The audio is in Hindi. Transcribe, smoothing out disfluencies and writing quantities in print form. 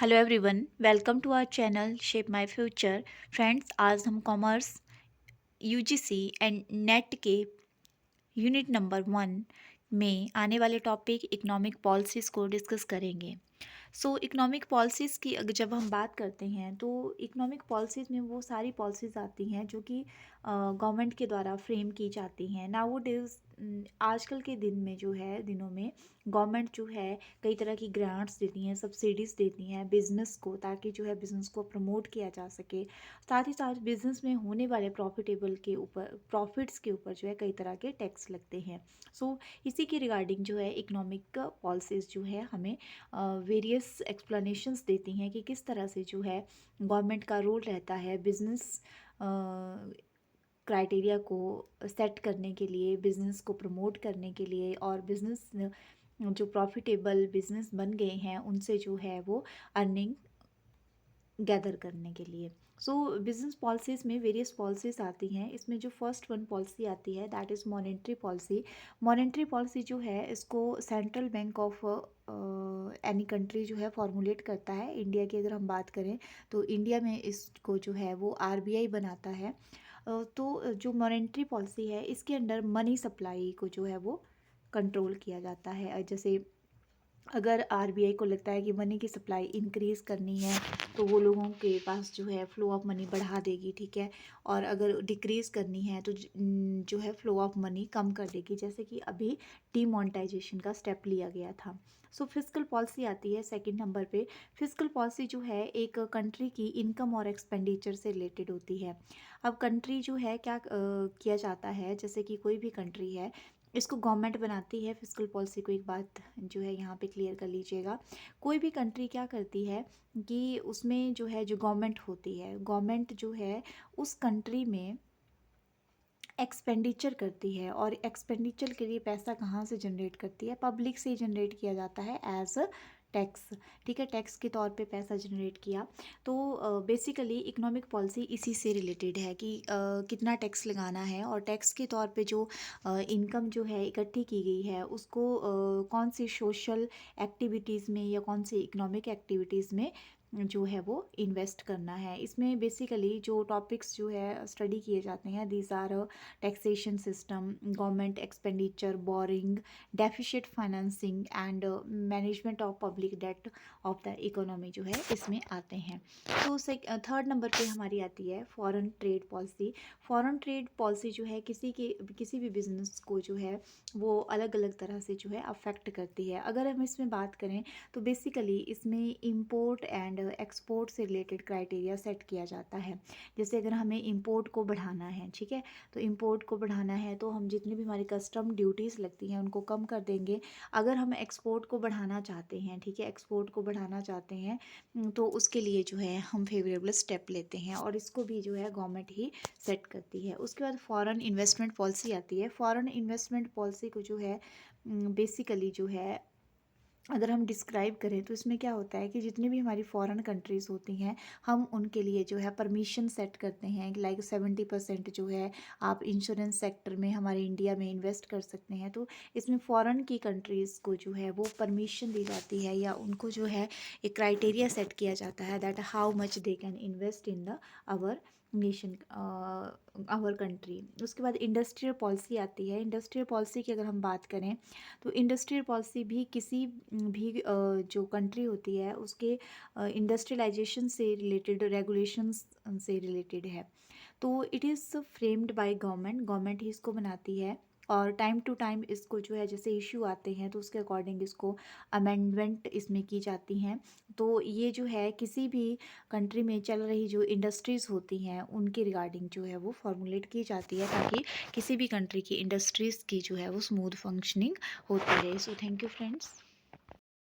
Hello everyone, welcome to our channel shape my future. Friends, आज हम कॉमर्स यूजीसी एंड नेट के यूनिट नंबर 1 में आने वाले टॉपिक इकोनॉमिक पॉलिसीज़ को डिस्कस करेंगे। इकोनॉमिक पॉलिसीज़ की अगर जब हम बात करते हैं तो इकोनॉमिक पॉलिसीज़ में वो सारी पॉलिसीज़ आती हैं जो कि गवर्नमेंट के द्वारा फ्रेम की जाती हैं। नाउ डेज आजकल के दिनों में गवर्नमेंट जो है कई तरह की ग्रांट्स देती हैं, सब्सिडीज़ देती हैं बिज़नेस को, ताकि जो है बिज़नेस को प्रमोट किया जा सके। साथ ही साथ बिज़नेस में होने वाले प्रॉफिट्स के ऊपर जो है कई तरह के टैक्स लगते हैं। इसी के रिगार्डिंग जो है इकोनॉमिक पॉलिसीज़ जो है हमें वेरियस एक्सप्लेनेशंस देती हैं कि किस तरह से जो है गवर्नमेंट का रोल रहता है बिज़नेस क्राइटेरिया को सेट करने के लिए, बिज़नेस को प्रमोट करने के लिए, और बिज़नेस जो प्रॉफिटेबल बिज़नेस बन गए हैं उनसे जो है वो अर्निंग गैदर करने के लिए। बिजनेस पॉलिसीज़ में वेरियस पॉलिसीज़ आती हैं। इसमें जो फर्स्ट वन पॉलिसी आती है that is monetary policy. Monetary policy जो है इसको central bank of any country जो है फॉर्मुलेट करता है। इंडिया की अगर हम बात करें तो इंडिया में इसको जो है वो आरबीआई बनाता है। जो मॉनेटरी पॉलिसी है इसके अंडर मनी सप्लाई को जो है वो कंट्रोल किया जाता है। जैसे अगर आरबीआई को लगता है कि मनी की सप्लाई इंक्रीज़ करनी है तो वो लोगों के पास जो है फ़्लो ऑफ मनी बढ़ा देगी, ठीक है। और अगर डिक्रीज़ करनी है तो जो है फ़्लो ऑफ मनी कम कर देगी, जैसे कि अभी डीमोनेटाइजेशन का स्टेप लिया गया था। फिस्कल पॉलिसी आती है सेकंड नंबर पे। फिस्कल पॉलिसी जो है एक कंट्री की इनकम और एक्सपेंडिचर से रिलेटेड होती है। अब कंट्री जो है क्या किया जाता है, जैसे कि कोई भी कंट्री है, इसको गवर्नमेंट बनाती है फिस्कल पॉलिसी को। एक बात जो है यहाँ पे क्लियर कर लीजिएगा, कोई भी कंट्री क्या करती है कि उसमें जो है जो गवर्नमेंट होती है, गवर्नमेंट जो है उस कंट्री में एक्सपेंडिचर करती है, और एक्सपेंडिचर के लिए पैसा कहाँ से जनरेट करती है, पब्लिक से ही जनरेट किया जाता है एज अ टैक्स, ठीक है। टैक्स के तौर पे पैसा जनरेट किया। तो बेसिकली इकोनॉमिक पॉलिसी इसी से रिलेटेड है कि कितना टैक्स लगाना है, और टैक्स के तौर पे जो इनकम जो है इकट्ठी की गई है उसको कौन सी सोशल एक्टिविटीज़ में या कौन सी इकोनॉमिक एक्टिविटीज़ में जो है वो इन्वेस्ट करना है। इसमें बेसिकली जो टॉपिक्स जो है स्टडी किए जाते हैं, these are taxation system, government expenditure, borrowing, deficit financing and management of public debt of the economy जो है इसमें आते हैं। थर्ड नंबर पे हमारी आती है foreign trade policy. Foreign trade policy जो है किसी भी बिजनेस को जो है वो अलग अलग तरह से जो है अफेक्ट करती है। अगर हम इसमें बात करें तो बेसिकली इसमें इंपोर्ट एंड एक्सपोर्ट से रिलेटेड क्राइटेरिया सेट किया जाता है। जैसे अगर हमें इंपोर्ट को बढ़ाना है, ठीक है, तो इंपोर्ट को बढ़ाना है तो हम जितनी भी हमारी कस्टम ड्यूटीज़ लगती हैं उनको कम कर देंगे। अगर हम एक्सपोर्ट को बढ़ाना चाहते हैं, ठीक है, एक्सपोर्ट को बढ़ाना चाहते हैं तो उसके लिए जो है हम फेवरेबल स्टेप लेते हैं, और इसको भी जो है गवर्नमेंट ही सेट करती है। उसके बाद फॉरेन इन्वेस्टमेंट पॉलिसी आती है। फॉरेन इन्वेस्टमेंट पॉलिसी को जो है बेसिकली जो है अगर हम डिस्क्राइब करें तो इसमें क्या होता है कि जितनी भी हमारी फॉरेन कंट्रीज़ होती हैं हम उनके लिए जो है परमिशन सेट करते हैं, लाइक 70% जो है आप इंश्योरेंस सेक्टर में हमारे इंडिया में इन्वेस्ट कर सकते हैं। तो इसमें फ़ॉरेन की कंट्रीज़ को जो है वो परमिशन दी जाती है, या उनको जो है एक क्राइटेरिया सेट किया जाता है that how much they can invest in the our nation, our country. उसके बाद इंडस्ट्रियल पॉलिसी आती है। इंडस्ट्रियल पॉलिसी की अगर हम बात करें तो इंडस्ट्रियल पॉलिसी भी किसी भी जो कंट्री होती है उसके इंडस्ट्रियलाइजेशन से रिलेटेड, रेगुलेशंस से रिलेटेड है। तो it is framed by government, government ही इसको बनाती है, और टाइम टू टाइम इसको जो है जैसे इशू आते हैं तो उसके अकॉर्डिंग इसको अमेंडमेंट इसमें की जाती हैं। तो ये जो है किसी भी कंट्री में चल रही जो इंडस्ट्रीज़ होती हैं उनके रिगार्डिंग जो है वो फॉर्मुलेट की जाती है, ताकि किसी भी कंट्री की इंडस्ट्रीज़ की जो है वो स्मूथ फंक्शनिंग होती रहे। Thank you friends.